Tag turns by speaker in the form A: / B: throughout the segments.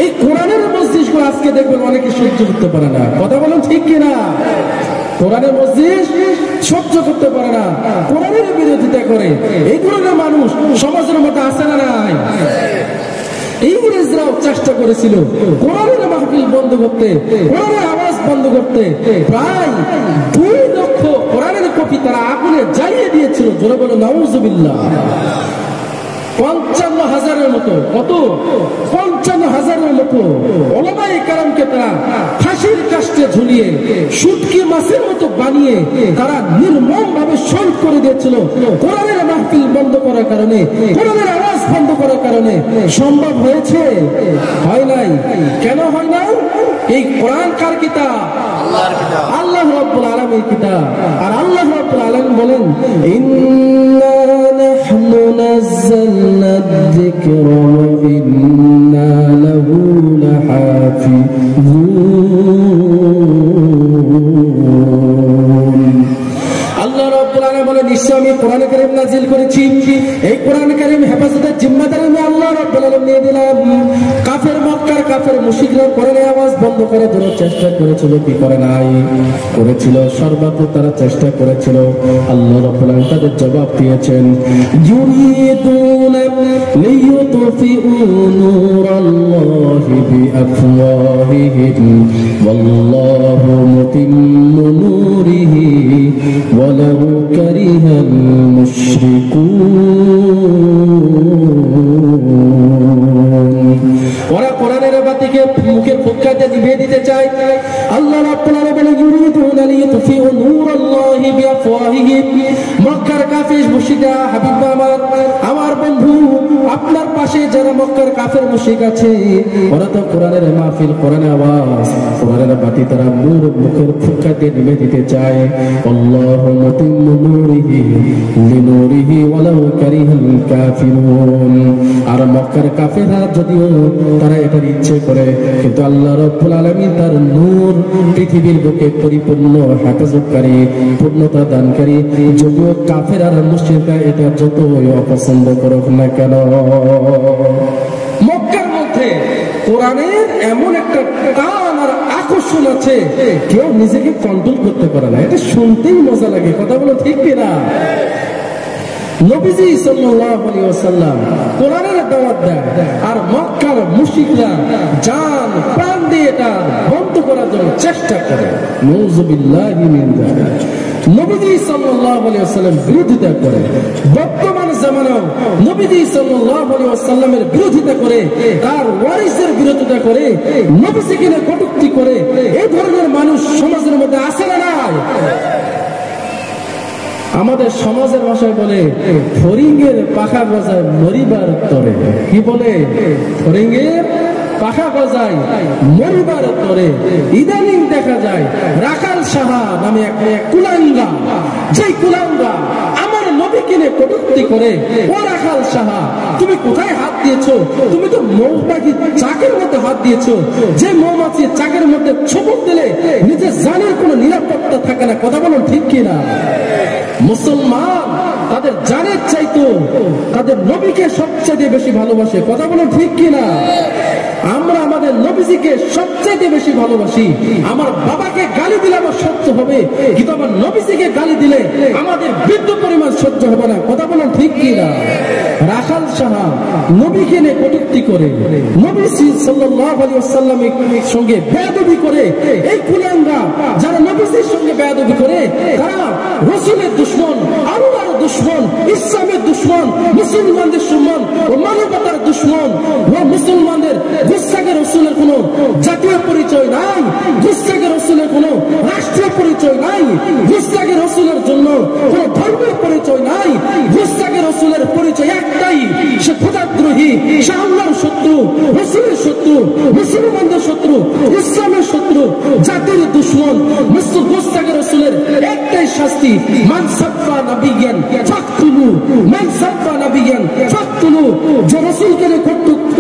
A: এই কোরআনের মজলিসগুলো আজকে দেখবেন অনেকে সহ্য করতে পারে না। কথা বলেন ঠিক কিনা? কোরআনের মজলিস সহ্য করতে পারে না, কোরআনের বিরোধিতা করে। এই ধরনের মানুষ সমাজের মধ্যে আছে না নাই? ইংরেজরাও চেষ্টা করেছিল কোরআনের মাহফিল বন্ধ করতে, কোরআনের আওয়াজ বন্ধ করতে। প্রায় 2 লক্ষ কোরআনের কপি তারা আগুনে জ্বালিয়ে দিয়েছিল। জোরে বলে নাউজুবিল্লাহ। 55,000-এর মতো, কত? 55,000-এর মতো উলামায়ে কেরামকে তারা ফাঁসির কাস্টে ঝুলিয়ে শুটকি মাছের মতো বানিয়ে তারা নির্মম ভাবে শহীদ করে দিয়েছিল। কোরআনের মাহফিল বন্ধ করার কারণে, কোরআনের আওয়াজ বন্ধ করার কারণে। সম্ভব হয়েছে? হয় নাই। কেন হয় নাই? এই কোরআন কার কিতাব? আল্লাহর কিতাব, আল্লাহ রাব্বুল আলামিনের কিতাব। আর আল্লাহ রাব্বুল আলামিন বলেন, ইন্না নাহনু নাযালনা যিকরা ওয়া ইন্না লাহু লাহাফিজুন। আল্লাহ রাব্বুল আলামিন বলেন, নিশ্চয় আমি কোরআন কারীম নাযিল করেছি। এই কোরআন কারীম হেফাজতের জিম্মাদারি আমি আল্লাহ রাব্বুল আলামিন নিয়ে দিলাম। কাফের মক্কার কাফের মুশরিকরা কোরআনের আওয়াজ বন্ধ করার জন্য চেষ্টা করেছিল, কি করে নাই? করেছিল, সর্বত্র তারা চেষ্টা করেছিল। আল্লাহ রাব্বুল আলামিন তাদের জবাব দিয়েছেন, ইউরিদুনা লিইউতফিউ নূরাল্লাহি বিআফওয়াহিহিম ওয়াল্লাহু মুতিম্মু নূরিহি ওয়ালাউ কারিহাল মুশরিকুন। ওরা কোরআনের বাতিকে মুখের ফুৎকাতে নিভিয়ে দিতে চায়। আল্লাহ রাব্বুল আলামিন বলেন, ইউরিদুনা লিইউতফিউ নূরাল্লাহি বিআফওয়াহিহিম। মক্কার কাফির মুশরিকরা, হাবিব আমার বন্ধু, আপনার পাশে যারা মক্কার কাফের মুশরিক আছে, ওরা তো কোরআনের মাহফিল, কোরআনের আওয়াজ, কোরআনের বাতি তারা মুখের ফুৎকাতে নিভিয়ে দিতে চায়। আল্লাহু মুতিম্মু নূরিহি লিনূরিহি ওয়ালাউ কারিহাল কাফিরুন। আর মক্কার কাফেররা যদিও তারা এটার ইচ্ছে করে, কিন্তু আল্লাহ রাব্বুল আলামিন তার নূর পৃথিবীর বুকে পরিপূর্ণ হেফাজতকারী, পূর্ণতা দানকারী। যদিও কাফের আর মুশরিকরা এটা যতই অপছন্দ করুক না কেন, মক্কার মধ্যে কোরআনের এমন একটা টান আর আকর্ষণ আছে, কেউ নিজেকে কন্ট্রোল করতে পারে না। এটা শুনতেই মজা লাগে। কথা বলো ঠিক কিনা? নবীজি সাল্লাল্লাহু আলাইহি ওয়াসাল্লাম কোরআনের দাওয়াত দেয়, আর মক্কার মুশরিকরা জান প্রাণ দিয়ে এটা বন্ধ করার জন্য চেষ্টা করে। নাউযুবিল্লাহি মিন যালিক। নবীজি সাল্লাল্লাহু আলাইহি ওয়াসাল্লাম বিরোধিতা করে। বর্তমান জামানাও নবীজি সাল্লাল্লাহু আলাইহি ওয়াসাল্লামের বিরোধিতা করে, তার ওয়ারিসের বিরোধিতা করে, নবীজিকে নিয়ে কটূক্তি করে। এই ধরনের মানুষ সমাজের মধ্যে আছে না নাই? আমাদের সমাজের ভাষায় বলে, ফড়িংয়ের পাখা গজায় মরিবার তরে। কি বলে? ফড়িংয়ের পাখা গজায় মরিবার তরে। ইদানিং দেখা যায় রাখাল সাহা নামে এক কুলাঙ্গা, যেই কুলাঙ্গা আমার নবীকে নিয়ে কটূক্তি করে। ও রাখাল সাহা, তুমি কোথায় হাত দিয়েছো? তুমি তো মৌমাছি চাকের মধ্যে হাত দিয়েছো। যে মৌমাছি চাকের মধ্যে ছোবক দিলে নিজের জানের কোনো নিরাপত্তা থাকে না। কথা বলুন ঠিক কিনা? মুসলমান তাদের জানের চাইতো তাদের নবীকে সবচেয়ে বেশি ভালোবাসে। কথা বলুন ঠিক কিনা? আমরা আমাদের নবীজিকে সবচেয়ে বেশি ভালোবাসি। আমার বাবাকে গালি দিলে আমার সহ্য হবে, কিন্তু আমার নবীজিকে গালি দিলে আমাদের বৃদ্ধ পরিমাণ সহ্য হবে না। কথা বলুন ঠিক কিনা? রাখাল সাহা নবীকে নিয়ে কটূক্তি করে, নবী সাল্লাল্লাহু আলাইহি ওয়াসাল্লামের সঙ্গে বেয়াদবি করে। এই কুলাঙ্গা যারা নবীজির সঙ্গে বেয়াদবি করে, তারা রাসূলের দুশমন, আল্লাহর দুশমন, ইসলামের দুশমন, মুসলমানদের দুশমন ও মানবতার দুশমন। ও মুসলমানদের গুস্তাখে রাসূলের কোনো জাতীয় পরিচয় নাই, গুস্তাখে রাসূলের কোনো রাষ্ট্রীয় পরিচয় নাই, গুস্তাখে রাসূলের জন্য কোনো ধর্মের পরিচয় নাই। গুস্তাখে রাসূলের পরিচয় একটাই, সে খোদাদ্রোহী, সে আল্লাহর শত্রু, রাসূলের শত্রু, মুসলমানদের শত্রু, ইসলামের শত্রু, জাতির দুশমন। গুস্তাখে রাসূলের একটাই শাস্তি, মান সাব্বা নাবিয়ান ফাকতুলু, মান সাব্বা নাবিয়ান ফাকতুলু। যে রাসূলকে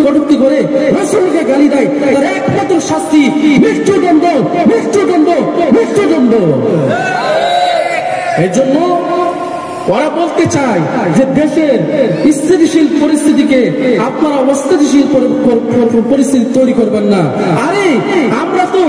A: কটূক্তি করে, রাসূলকে গালি দেয়, তার একমাত্র শাস্তি মৃত্যুদণ্ড, মৃত্যুদণ্ড, মৃত্যুদণ্ড। এই জন্য ওরা বলতে চায় যে দেশের স্থিতিশীল পরিস্থিতিকে আপনারা অস্থিতিশীল পরিস্থিতি তৈরি করবেন না। আরে আমরা তো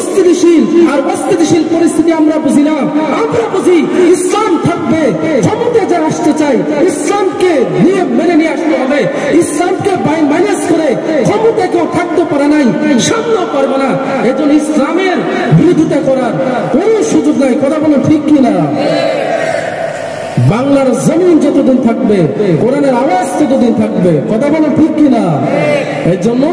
A: স্থিতিশীল আর অস্থিতিশীল পরিস্থিতি আমরা বুঝি না, আমরা বুঝি ইসলাম থাকবে, ক্ষমতায় যারা আসতে চাই ইসলামকে নিয়ে মেনে নিয়ে আসতে হবে, ইসলামকে মাইনাস করে ক্ষমতায় কেউ থাকতে পারে নাই, সামনেও পারবে না। এজন্য ইসলামের বিরোধিতা করার কোন সুযোগ নাই। কথা বলো ঠিক কিনা? বাংলার জমিন যতদিন থাকবে, কোরআনের আওয়াজ ততদিন থাকবে। কথা বলো ঠিক কিনা? এই জন্য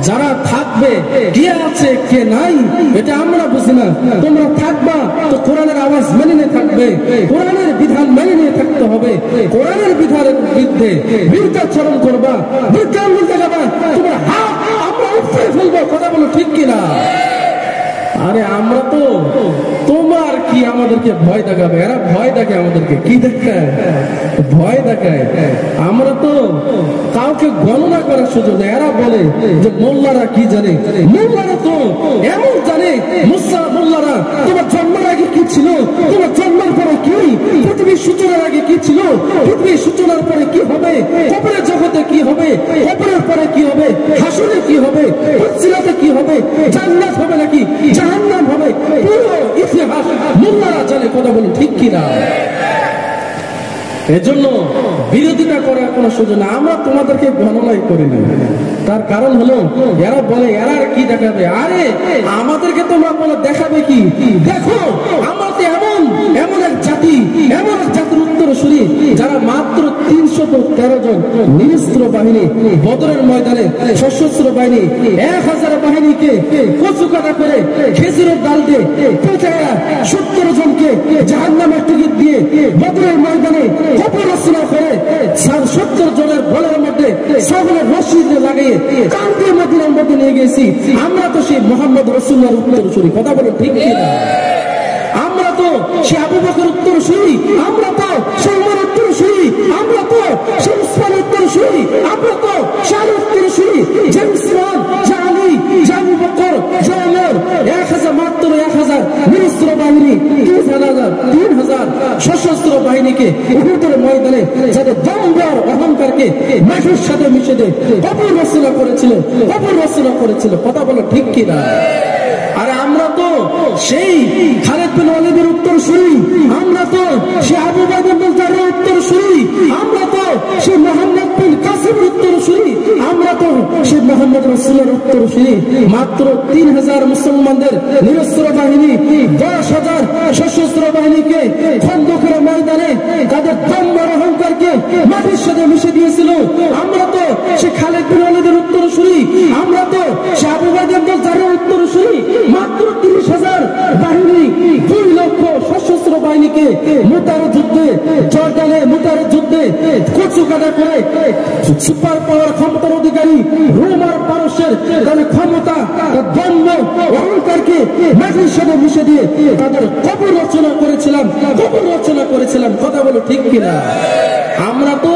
A: যারা থাকবে, কে আছে কে নাই এটা আমরা বুঝি না। তোমরা থাকবা তো কোরআনের আওয়াজ মেনে নিয়ে থাকবে, কোরআনের বিধান মেনে নিয়ে থাকতে হবে। কোরআনের বিধানের বিরুদ্ধে বিরুদ্ধাচরণ করবা, বিরুদ্ধাঙ্গুল দেখাবা, তোমার হাত আমরা উপরে ফেলবো। কথা বলো ঠিক কিনা? আরে আমরা তো তোমার কি আমাদেরকে ভয় দেখাবে? এরা ভয় দেখে আমাদেরকে, কি দেখায়? ভয় দেখায়। আমরা তো কাউকে গণনা করার সুযোগ নেই। এরা বলে যে মোল্লারা কি জানে, মোল্লারা তো এমন জানে। মোল্লারা তোমার জন্মের আগে কি ছিল, তোমার জন্মের পরে কি, পৃথিবীর সূচনার আগে কি ছিল, পৃথিবীর সূচনার পরে কি হবে, কবরের জগতে কি হবে, কবরের পরে কি হবে, হাসরে কি হবে, ফুলসিরাতে কি হবে, জান্নাত হবে নাকি জাহান্নাম হবে, পুরো ইতিহাস মোল্লারা জানে। কথা বলুন ঠিক কিনা? এজন্য বিরোধিতা করার কোন সুযোগ না। আমরা তোমাদেরকে গণনাই করি না। তার কারণ হলো এরা বলে এরা কি দেখাবে? আরে আমাদেরকে তোমরা বলে দেখাবে কি? দেখো আমরা তো এমন এক জাতি, এমন এক জাতির উত্তরসূরি যারা মাত্র 313 জন নিরস্ত্র বাহিনী, বদরের ময়দানে সশস্ত্র বাহিনী 1000 বাহিনীকে কচুকাটা করে খেজুরের ডাল দিয়ে পেটায়া 70 জনকে জাহান্নামের টিকিট দিয়ে বদরের ময়দানে কবর রচনা করে 70 জনের গলার মধ্যে সকলের রশি লাগিয়ে কাঁধে মদিনার মধ্যে নিয়ে গেছি। আমরা তো সেই মোহাম্মদ রাসূলুল্লাহর উত্তরসূরি। কথা বলে ঠিক কিনা? আমরা তো সে আবু বকর উত্তরসূরি, আমরা তো সে উমর উত্তরসূরি, আমরা তো সে উসমান উত্তরসূরি, আমরা তো সে আলী উত্তরসূরি, যে উসমান, যে আলী, যে আবু বকর, যে উমর। 1000 মাত্র 1000 নিরস্ত্র বাহিনী, 3000 সশস্ত্র বাহিনীকে উহুদের ময়দানে যাদের দম্ভ আর অহংকারকে মাটির সাথে মিশে দিয়ে কবর রচনা করেছিল, কবর রচনা করেছিল। কথা বলো ঠিক কিনা? আরে আমরা তো সেই খালিদ বিন ওয়ালিদের উত্তরসূরি, আমরা তো সেই আবু উবাইদা বিন জাররাহর উত্তরসূরি, আমরা তো সেই মুহাম্মদ বিন কাসিমের উত্তরসূরি, আমরা তো সেই মুহাম্মদ রাসূলের উত্তরসূরি। মাত্র 3000 মুসলমানদের নিরস্ত্র বাহিনী 10,000 সশস্ত্র বাহিনীকে খন্দকের ময়দানে তাদের দম্ভ আর অহংকারকে মাটির সাথে মিশে দিয়েছিল। আমরা তো সে খালিদ বিন ওয়ালিদের উত্তরসূরি, আমরা তো সে আবু উবাইদা বিন জাররাহর উত্তরসূরি। মাত্র 30,000 বাহিনী, 2 লক্ষ সশস্ত্র বাহিনীকে মুতার যুদ্ধে, জর্ডানে মুতার যুদ্ধে কচুকাটা করে সুপার পাওয়ার ক্ষমতার অধিকারী রোম আর পারস্যের তাদের ক্ষমতা, তার দম্ভ অহংকারকে মাটির সাথে মিশে দিয়ে তাদের কবর রচনা করেছিলাম, কবর রচনা করেছিলাম। কথা বলো ঠিক কিনা? আমরা তো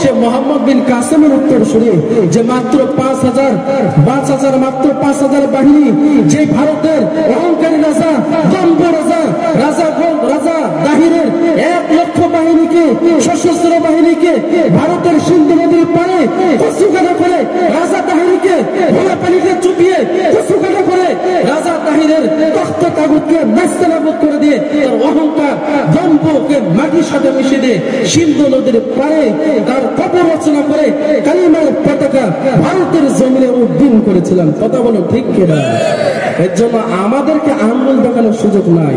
A: সে মোহাম্মদ বিন কাসেমের উত্তরসূরি, যে মাত্র 5,000 মাত্র 5,000 বাহিনী, যে ভারতের অহংকারী রাজা, দম্ভ রাজা দাহিরের 1 লক্ষ বাহিনীকে, সশস্ত্র বাহিনীকে ভারতের সিন্ধু নদীর পারে কচুকাটা করে রাজা দাহিরকে ভোলা পানিতে চুপিয়ে কচুকাটা করে রাজা দাহিরের তখ্ত তাগুতকে নাস্তানাবুদ করে দিয়ে তার অহংকার দম্ভকে মাটির সাথে মিশে দিয়ে সিন্ধু নদীর পারে তার কবর রচনা করে কালিমার পতাকা ভারতের জমিনে উড্ডীন করেছিলাম। কথা বলো ঠিক কিনা? এর জন্য আমাদেরকে আঙ্গুল দেখানোর সুযোগ নাই।